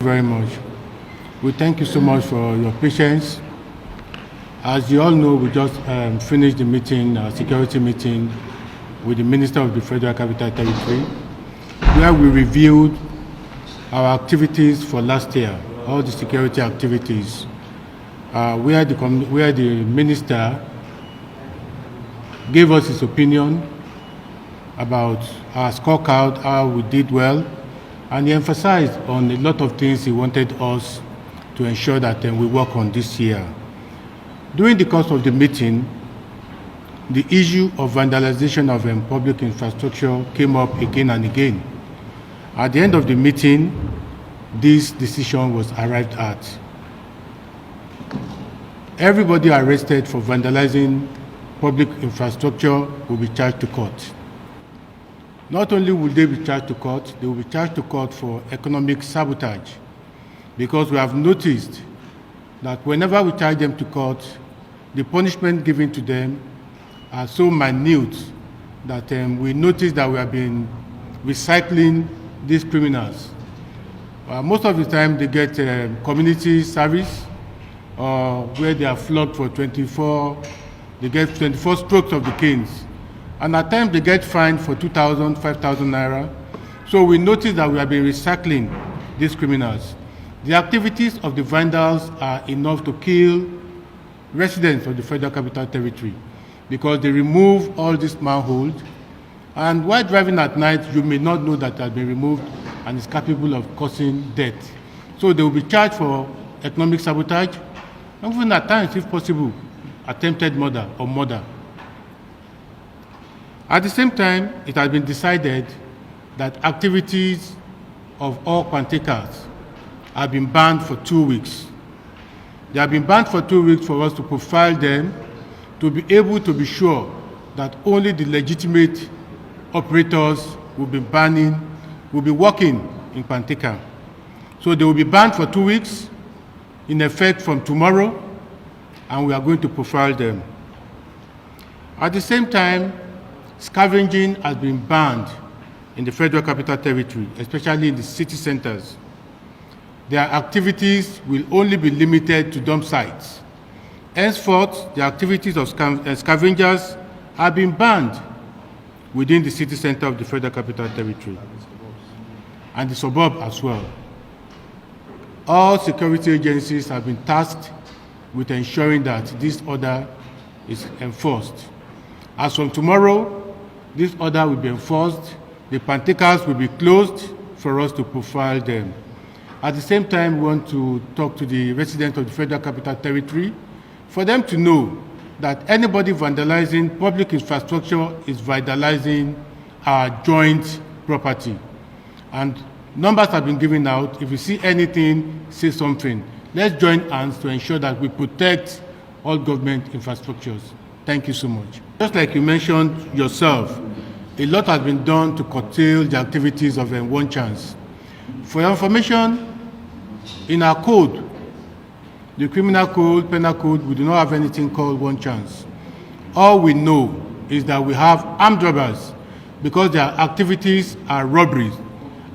Very much. We thank you so much for your patience. As you all know, we just finished the meeting, our security meeting with the Minister of the Federal Capital Territory, where we reviewed our activities for last year, all the security activities, where the Minister gave us his opinion about our scorecard, how we did well, and he emphasized on a lot of things he wanted us to ensure that we work on this year. During the course of the meeting, the issue of vandalization of public infrastructure came up again and again. At the end of the meeting, this decision was arrived at. Everybody arrested for vandalizing public infrastructure will be charged to court. Not only will they be charged to court, they will be charged to court for economic sabotage, because we have noticed that whenever we charge them to court, the punishment given to them are so minute that we notice that we have been recycling these criminals. Most of the time they get community service, where they are flogged for 24, they get 24 strokes of the canes. And at times they get fined for 2,000, 5,000 naira. So we notice that we have been recycling these criminals. The activities of the Vandals are enough to kill residents of the Federal Capital Territory, because they remove all these manholes. And while driving at night, you may not know that it has been removed and is capable of causing death. So they will be charged for economic sabotage, and even at times, if possible, attempted murder or murder. At the same time, it has been decided that activities of all partakers have been banned for 2 weeks. They have been banned for 2 weeks for us to profile them, to be able to be sure that only the legitimate operators will be working in Panteka. So they will be banned for 2 weeks, in effect from tomorrow, and we are going to profile them. At the same time, scavenging has been banned in the Federal Capital Territory, especially in the city centers. Their activities will only be limited to dump sites. Henceforth, the activities of scavengers have been banned within the city center of the Federal Capital Territory and the suburb as well. All security agencies have been tasked with ensuring that this order is enforced. As from tomorrow, this order will be enforced. The Pantakers will be closed for us to profile them. At the same time, we want to talk to the residents of the Federal Capital Territory for them to know that anybody vandalizing public infrastructure is vandalizing our joint property. And numbers have been given out. If you see anything, say something. Let's join hands to ensure that we protect all government infrastructures. Thank you so much. Just like you mentioned yourself, a lot has been done to curtail the activities of One Chance. For your information, in our code, the criminal code, penal code, we do not have anything called One Chance. All we know is that we have armed robbers, because their activities are robberies.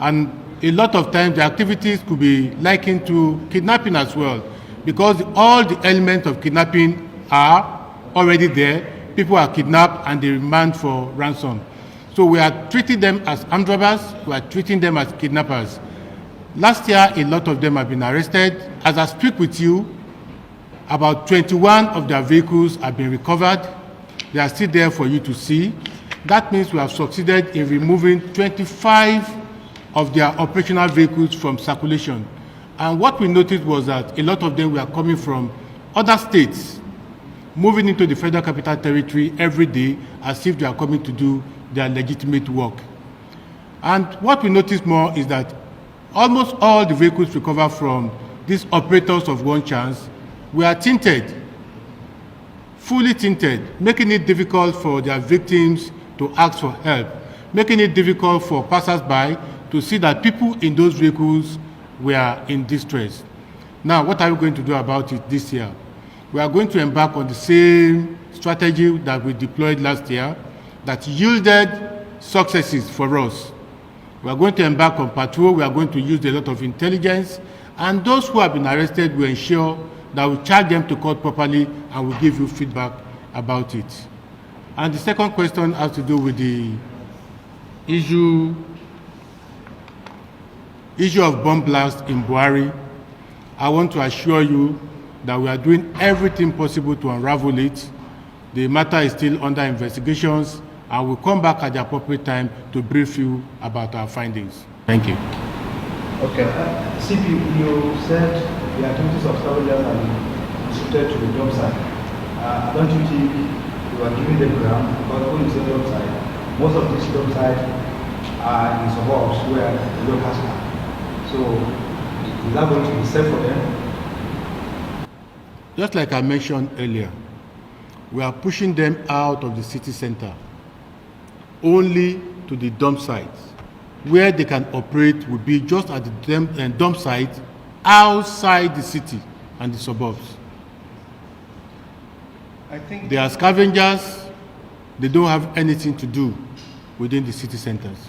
And a lot of times the activities could be likened to kidnapping as well, because all the elements of kidnapping are already there. People are kidnapped and they demand for ransom. So we are treating them as armed robbers, we are treating them as kidnappers. Last year, a lot of them have been arrested. As I speak with you, about 21 of their vehicles have been recovered. They are still there for you to see. That means we have succeeded in removing 25 of their operational vehicles from circulation. And what we noticed was that a lot of them were coming from other states, moving into the Federal Capital Territory every day as if they are coming to do their legitimate work. And what we noticed more is that almost all the vehicles recovered from these operators of One Chance were tinted, fully tinted, making it difficult for their victims to ask for help, making it difficult for passers-by to see that people in those vehicles were in distress. Now, what are we going to do about it this year? We are going to embark on the same strategy that we deployed last year that yielded successes for us. We are going to embark on patrol. We are going to use a lot of intelligence. And those who have been arrested will ensure that we charge them to court properly and will give you feedback about it. And the second question has to do with the issue of bomb blast in Buhari. I want to assure you that we are doing everything possible to unravel it. The matter is still under investigations, and we'll come back at the appropriate time to brief you about our findings. Thank you. Okay. CP, you said the activities of surveillance are restricted to the job site. Don't you think you are giving the ground? Because when you say job site, most of these job sites are in suburbs where the locals are. So, is that going to be safe for them? Just like I mentioned earlier, we are pushing them out of the city center only to the dump sites. Where they can operate will be just at the dump site outside the city and the suburbs. I think they are scavengers. They don't have anything to do within the city centers.